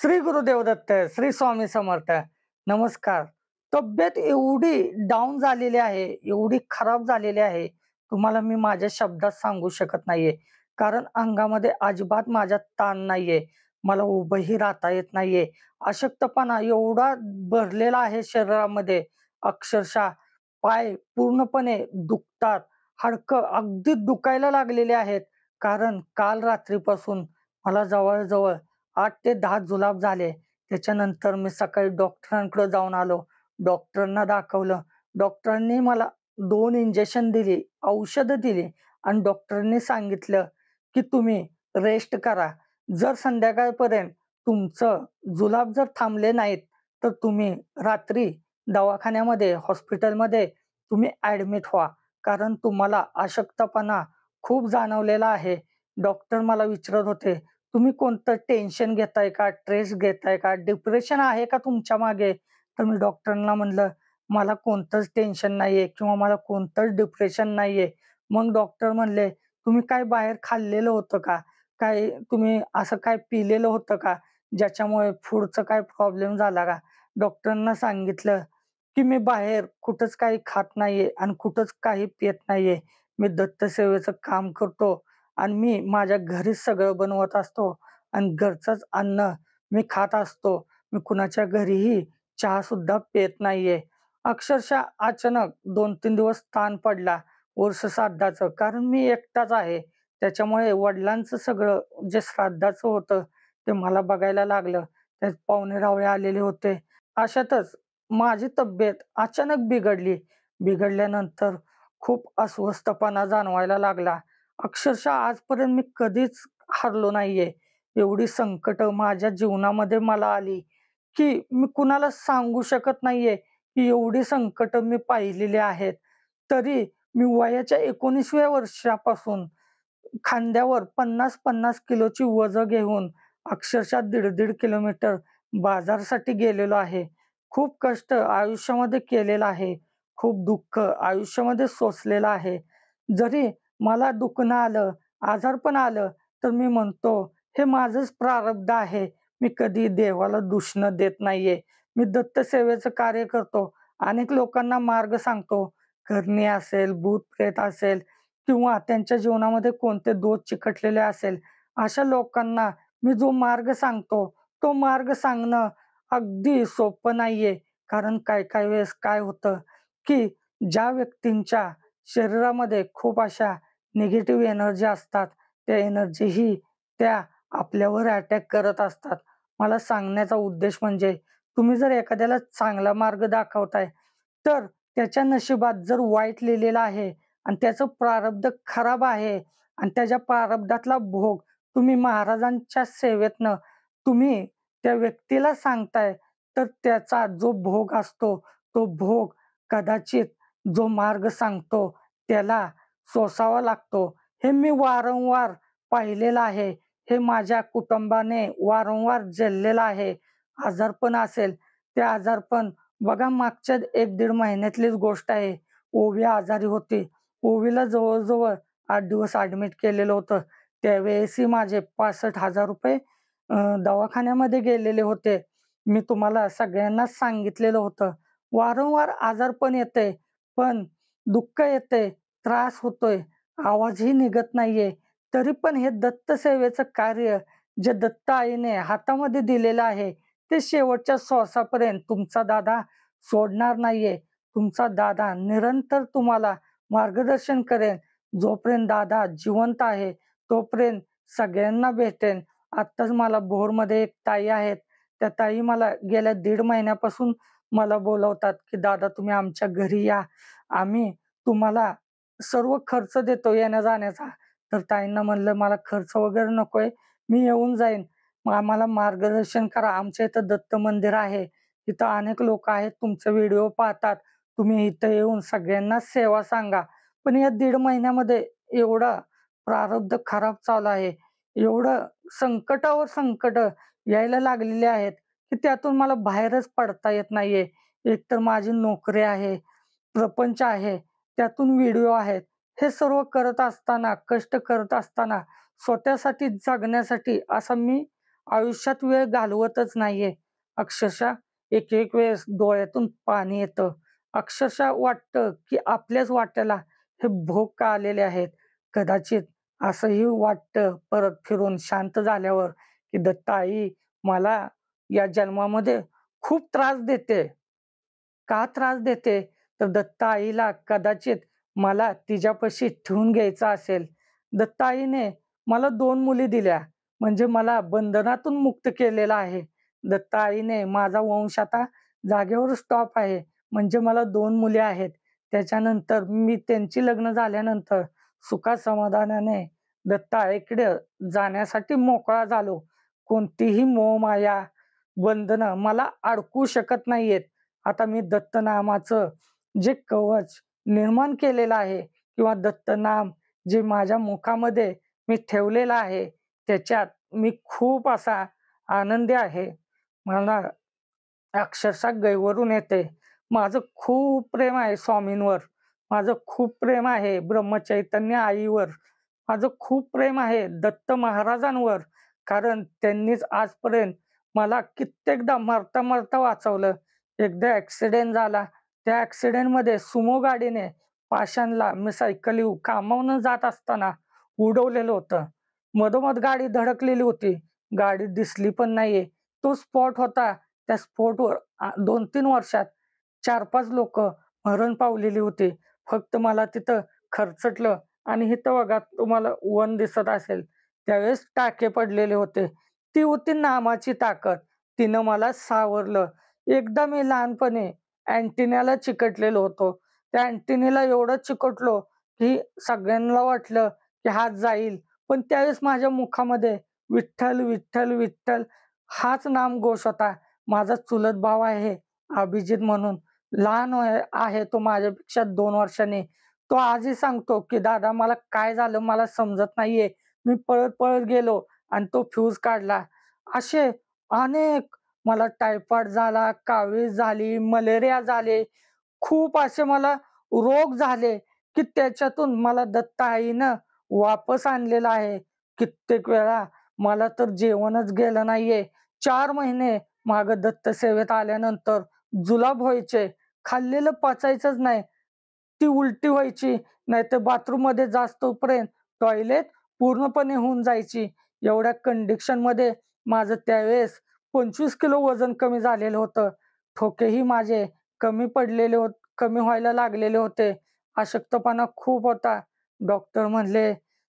श्री गुरुदेव दत्त, श्री स्वामी समर्थ. नमस्कार. तब्येत एवढी डाउन झालेली आहे, एवढी खराब झालेली आहे, तुम्हाला मी माझ्या शब्दात सांगू शकत नाहीये. कारण अंगामध्ये अजिबात माझ्या ताण नाहीये. मला उभंही राहता येत नाहीये. अशक्तपणा एवढा भरलेला आहे शरीरामध्ये, अक्षरशः पाय पूर्णपणे दुखतात. हाडकं अगदी दुखायला लागलेली आहेत. कारण काल रात्रीपासून मला जवळ-जवळ 8 ते 10 जुलाब झाले. त्याच्यानंतर मी सकाळी डॉक्टरांकडे जाऊन आलो. डॉक्टरांना दाखवलं. डॉक्टरांनी मला 2 इंजेक्शन दिली, औषधं दिली आणि डॉक्टरांनी सांगितलं, की तुम्ही रेस्ट करा. जर संध्याकाळपर्यंत तुमचं जुलाब जर थांबले नाहीत, तर तुम्ही रात्री दवाखान्यामध्ये, हॉस्पिटलमध्ये तुम्ही ॲडमिट व्हा. कारण तुम्हाला अशक्तपणा खूप जाणवलेला आहे. डॉक्टर मला विचारत होते, तुम्ही कोणतं टेन्शन घेताय का? स्ट्रेस घेताय का? डिप्रेशन आहे का तुमच्या मागे? तर मी डॉक्टरांना म्हणलं, "मला कोणतंच टेन्शन नाहीये किंवा मला कोणतंच डिप्रेशन नाहीये." मग डॉक्टर म्हणले, "तुम्ही काय बाहेर खाल्लेलं होतं का? काय तुम्ही असं काय पिलेलं होतं का? ज्याच्यामुळे फूडचा काय प्रॉब्लेम झाला का?" डॉक्टरांना सांगितलं, की "मी बाहेर कुठंच काही खात नाहीये आणि कुठंच काही पीत नाहीये. मी दत्तसेवेचं काम करतो आणि मी माझ्या घरीच सगळं बनवत असतो आणि घरचंच अन्न मी खात असतो. मी कुणाच्या घरीही चहासुद्धा पीत नाहीये." अक्षरशः अचानक 2-3 दिवस ताण पडला वर्ष श्राद्धाचं. कारण मी एकटाच आहे. त्याच्यामुळे वडिलांचं सगळं जे श्राद्धाचं होतं, ते मला बघायला लागलं. त्यात पाहुणे-रावळे आलेले होते. अशातच माझी तब्येत अचानक बिघडली. बिघडल्यानंतर खूप अस्वस्थपणा जाणवायला लागला. अक्षरशः आजपर्यंत मी कधीच हारलो नाहीये. एवढी संकटं माझ्या जीवनामध्ये मला आली, की मी कुणाला सांगू शकत नाहीये, की एवढी संकटं मी पाहिलेली आहेत. तरी मी वयाच्या 19व्या वर्षापासून खांद्यावर 50-50 किलोची वजं घेऊन अक्षरशः 1.5 किलोमीटर बाजारसाठी गेलेलो आहे. खूप कष्ट आयुष्यामध्ये केलेलं आहे. खूप दुःख आयुष्यामध्ये सोसलेलं आहे. जरी मला दुखणं आलं, आजारपण आलं, तर मी म्हणतो, "हे माझंच प्रारब्ध आहे." मी कधी देवाला दूषणं देत नाहीये. मी दत्तसेवेचं कार्य करतो. अनेक लोकांना मार्ग सांगतो. करणी असेल, भूत-प्रेत असेल किंवा त्यांच्या जीवनामध्ये कोणते दोष चिकटलेले असेल, अशा लोकांना मी जो मार्ग सांगतो, तो मार्ग सांगणं अगदी सोपं नाहीये. कारण काही-काही वेळेस काय होतं, की ज्या व्यक्तींच्या शरीरामध्ये खूप अशा निगेटिव्ह एनर्जी असतात, त्या एनर्जीही त्या आपल्यावर अटॅक करत असतात. मला सांगण्याचा उद्देश म्हणजे तुम्ही जर एखाद्याला चांगला मार्ग दाखवताय, तर त्याच्या नशिबात जर वाईट लिहिलेलं आहे आणि त्याचं प्रारब्ध खराब आहे आणि त्याच्या प्रारब्धातला भोग तुम्ही महाराजांच्या सेवेतनं तुम्ही त्या व्यक्तीला सांगताय, तर त्याचा जो भोग असतो, तो भोग कदाचित जो मार्ग सांगतो त्याला सोसावा लागतो. हे मी वारंवार पाहिलेलं आहे. हे माझ्या कुटुंबाने वारंवार झेललेलं आहे. आजारपण असेल, ते आजारपण बघा मागच्या 1-1.5 महिन्यातलीच गोष्ट आहे. ओवी आजारी होती. ओवीला जवळ-जवळ 8 दिवस ॲडमिट केलेलं होतं. त्यावेळेसही माझे ₹65,000 दवाखान्यामध्ये गेलेले होते. मी तुम्हाला सगळ्यांनाच सांगितलेलं होतं. वारंवार आजारपण येतंय, पण दुःख येतंय, त्रास होतोय, आवाजही निघत नाहीये. तरी पण हे दत्त सेवेचं कार्य जे दत्त आईने हातामध्ये दिलेलं आहे, ते शेवटच्या श्वासापर्यंत तुमचा दादा सोडणार नाहीये. तुमचा दादा निरंतर तुम्हाला मार्गदर्शन करेल. जोपर्यंत दादा जिवंत आहे, तोपर्यंत सगळ्यांना भेटेन. आत्ताच मला भोरमध्ये एक ताई आहेत. त्या ताई मला गेल्या 1.5 महिन्यापासून मला बोलवतात, की "दादा तुम्ही आमच्या घरी या. आम्ही तुम्हाला सर्व खर्च देतो येण्या-जाण्याचा." तर ताईंना म्हणलं, "मला खर्च वगैरे नकोय. मी येऊन जाईन. मग आम्हाला मार्गदर्शन करा. आमच्या इथं दत्त मंदिर आहे. तिथं अनेक लोकं आहेत तुमचे व्हिडिओ पाहतात. तुम्ही इथं येऊन सगळ्यांना सेवा सांगा." पण या 1.5 महिन्यामध्ये एवढा प्रारब्ध खराब चालू आहे. एवढं संकटावर संकट यायला लागलेली आहेत, की त्यातून मला बाहेरच पडता येत नाहीये. एकतर माझी नोकरी आहे, प्रपंच आहे, त्यातून व्हिडिओ आहेत. हे सर्व करत असताना, कष्ट करत असताना स्वतःसाठी जगण्यासाठी असा मी आयुष्यात वेळ घालवतच नाहीये. अक्षरशः एक-एक वेळेस डोळ्यातून पाणी येतं. अक्षरशः वाटतं, की आपल्याच वाट्याला हे भोग का आलेले आहेत. कदाचित असंही वाटतं परत फिरून शांत झाल्यावर, की दत्त आई मला या जन्मामध्ये खूप त्रास देते. का त्रास देते? तर दत्त आईला कदाचित मला तिच्यापाशी ठेवून घ्यायचं असेल. दत्त आईने मला 2 मुली दिल्या, म्हणजे मला बंधनातून मुक्त केलेलं आहे. दत्त आईने माझा वंश आता जागेवर स्टॉप आहे. म्हणजे मला 2 मुली आहेत. त्याच्यानंतर मी त्यांची लग्न झाल्यानंतर सुखा-समाधानाने दत्त आईकडे जाण्यासाठी मोकळा झालो. कोणतीही मोहमाया, बंधनं मला अडकवू शकत नाहीयेत. आता मी दत्त नामाचं जे कवच निर्माण केलेलं आहे किंवा दत्त नाम जे माझ्या मुखामध्ये मी ठेवलेलं आहे, त्याच्यात मी खूप असा आनंदी आहे. मला अक्षरशः गैरवरून येते. माझं खूप प्रेम आहे स्वामींवर. माझं खूप प्रेम आहे ब्रह्मचैतन्य आईवर. माझं खूप प्रेम आहे दत्त महाराजांवर. कारण त्यांनीच आजपर्यंत मला कित्येकदा मरता-मरता वाचवलं. एकदा ॲक्सिडेंट झाला. त्या ॲक्सिडेंटमध्ये सुमो गाडीने पाषाणला मी सायकलीवर कामावरून जात असताना उडवलेलं होतं. मधोमध गाडी धडकलेली होती. गाडी दिसली पण नाहीये. तो स्पॉट होता. त्या स्पॉटवर 2-3 वर्षात 4-5 लोकं मरण पावलेली होती. फक्त मला तिथं खरचटलं आणि इथं बघा तुम्हाला वन दिसत असेल, त्यावेळेस टाके पडलेले होते. ती होती नामाची ताकद. तिनं मला सावरलं. एकदा मी लहानपणी अँटिनाला चिकटलेलो होतो. त्या अँटिनाला एवढं चिकटलो, की सगळ्यांना वाटलं, की हा जाईल. पण त्यावेळेस माझ्या मुखामध्ये विठ्ठल, विठ्ठल, विठ्ठल हाच नामघोष होता. माझा चुलत भाव आहे अभिजित म्हणून. लहान आहे तो माझ्यापेक्षा 2 वर्षांनी. तो आजही सांगतो, की "दादा मला काय झालं मला समजत नाहीये. मी पळत-पळत गेलो आणि तो फ्यूज काढला." असे अनेक मला टायफॉइड झाला, कावीळ झाली, मलेरिया झाले. खूप असे मला रोग झाले, की त्याच्यातून मला दत्त आईनं वापस आणलेलं आहे. कित्येक वेळा मला तर जेवणच गेलं नाहीये. 4 महिने मागं दत्त सेवेत आल्यानंतर जुलाब व्हायचे. खाल्लेलं पचायचंच नाही. ती उलटी व्हायची, नाहीतर बाथरूममध्ये जास्तोपर्यंत टॉयलेट पूर्णपणे होऊन जायची. एवढ्या कंडिशनमध्ये माझं त्यावेळेस 25 किलो वजन कमी झालेलं होतं. ठोकेही माझे कमी व्हायला लागलेले होते. अशक्तपणा खूप होता. डॉक्टर म्हणले,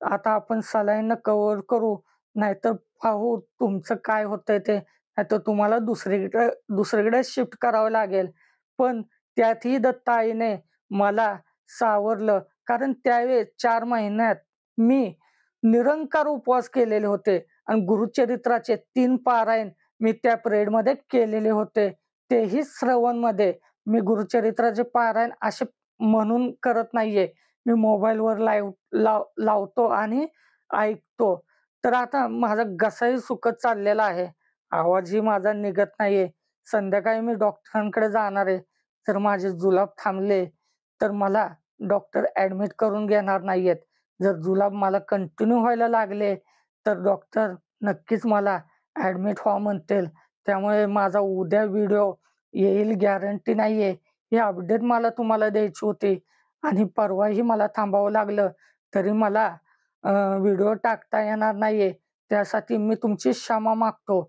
"आता आपण सलाईननं कव्हर करू, नाहीतर पाहू तुमचं काय होतंय ते. नाहीतर तुम्हाला दुसरीकडे शिफ्ट करावं लागेल." पण त्यातही दत्त आईने मला सावरलं. कारण त्यावेळेस 4 महिन्यात मी निरंकार उपवास केलेले होते आणि गुरुचरित्राचे 3 पारायण मी त्या पिरियडमध्ये केलेले होते. तेही श्रवणमध्ये. मी गुरुचरित्राचे पारायण असे म्हणून करत नाहीये. मी मोबाईलवर लावतो आणि ऐकतो. तर आता माझा घसाही सुकत चाललेला आहे. आवाजही माझा निघत नाहीये. संध्याकाळी मी डॉक्टरांकडे जाणार आहे. जर माझे जुलाब थांबले, तर मला डॉक्टर ॲडमिट करून घेणार नाहीयेत. जर जुलाब मला कंटिन्यू व्हायला लागले, तर डॉक्टर नक्कीच मला ॲडमिट व्हा म्हणतील. त्यामुळे माझा उद्या व्हिडिओ येईल गॅरंटी नाहीये. ही अपडेट मला तुम्हाला द्यायची होती आणि परवाही मला थांबावं लागलं, तरी मला व्हिडिओ टाकता येणार नाहीये. त्यासाठी मी तुमची क्षमा मागतो.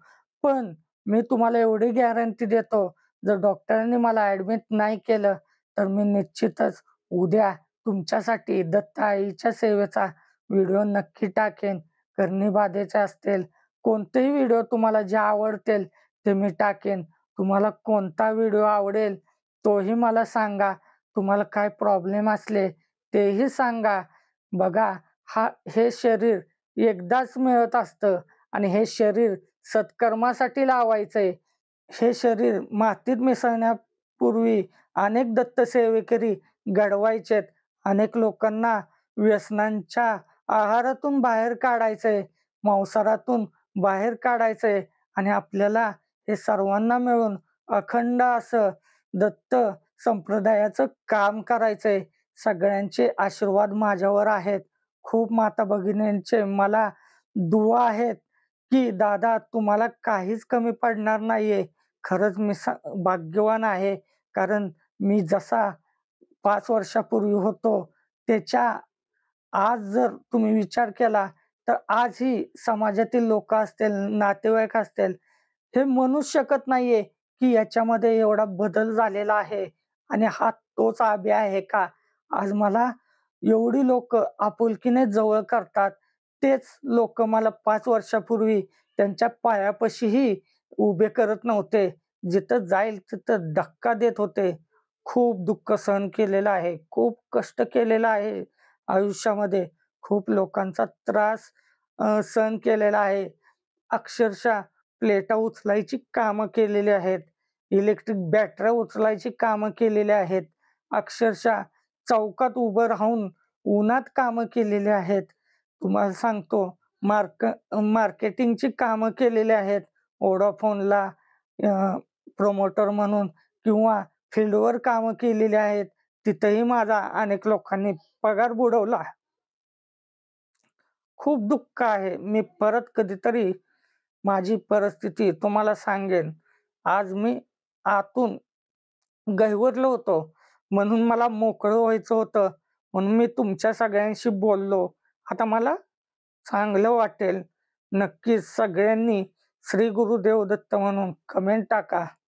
पण मी तुम्हाला एवढी गॅरंटी देतो, जर डॉक्टरांनी मला ॲडमिट नाही केलं, तर मी निश्चितच उद्या तुमच्यासाठी दत्त आईच्या सेवेचा व्हिडिओ नक्की टाकेन. करणी बाधेचे असतील, कोणतेही व्हिडिओ तुम्हाला जे आवडतील ते मी टाकेन. तुम्हाला कोणता व्हिडिओ आवडेल तोही मला सांगा. तुम्हाला काय प्रॉब्लेम असले तेही सांगा. बघा हे शरीर एकदाच मिळत असतं आणि हे शरीर सत्कर्मासाठी लावायचंय. हे शरीर मातीत मिसळण्यापूर्वी अनेक दत्तसेवेकरी घडवायचेत. अनेक लोकांना व्यसनांच्या आहारातून बाहेर काढायचंय, मांसाहारातून बाहेर काढायचंय आणि आपल्याला हे सर्वांना मिळून अखंड असं दत्त संप्रदायाचं काम करायचंय. सगळ्यांचे आशीर्वाद माझ्यावर आहेत. खूप माता-भगिनींचे मला दुआ आहेत. की दादा तुम्हाला काहीच कमी पडणार नाहीये. खरंच मी भाग्यवान आहे. कारण मी जसा 5 वर्षापूर्वी होतो, त्याच्या आज जर तुम्ही विचार केला, तर आजही समाजातील लोकं असतील, नातेवाईक असतील, हे म्हणूच शकत नाहीये, की याच्यामध्ये एवढा बदल झालेला आहे आणि हा तोच अभि आहे का? आज मला एवढी लोकं आपुलकीने जवळ करतात. तेच लोकं मला 5 वर्षापूर्वी त्यांच्या पायापाशीही उभे करत नव्हते. जिथं जाईल तिथं धक्का देत होते. खूप दुःख सहन केलेलं आहे. खूप कष्ट केलेलं आहे आयुष्यामध्ये. खूप लोकांचा त्रास सहन केलेला आहे. अक्षरशः प्लेटा उचलायची कामं केलेली आहेत. इलेक्ट्रिक बॅटऱ्या उचलायची कामं केलेली आहेत. अक्षरशः चौकात उभं राहून उन्हात कामं केलेली आहेत. तुम्हाला सांगतो मार्केटिंगची कामं केलेली आहेत. Vodafoneला प्रोमोटर म्हणून किंवा फील्डवर कामं केलेली आहेत. तिथंही माझा अनेक लोकांनी पगार बुडवला. खूप दुःख आहे. मी परत कधीतरी माझी परिस्थिती तुम्हाला सांगेन. आज मी आतून गहिवरलो होतो. म्हणून मला मोकळं व्हायचं होतं. म्हणून मी तुमच्या सगळ्यांशी बोललो. आता मला चांगलं वाटेल. नक्कीच सगळ्यांनी श्री गुरुदेव दत्त म्हणून कमेंट टाका.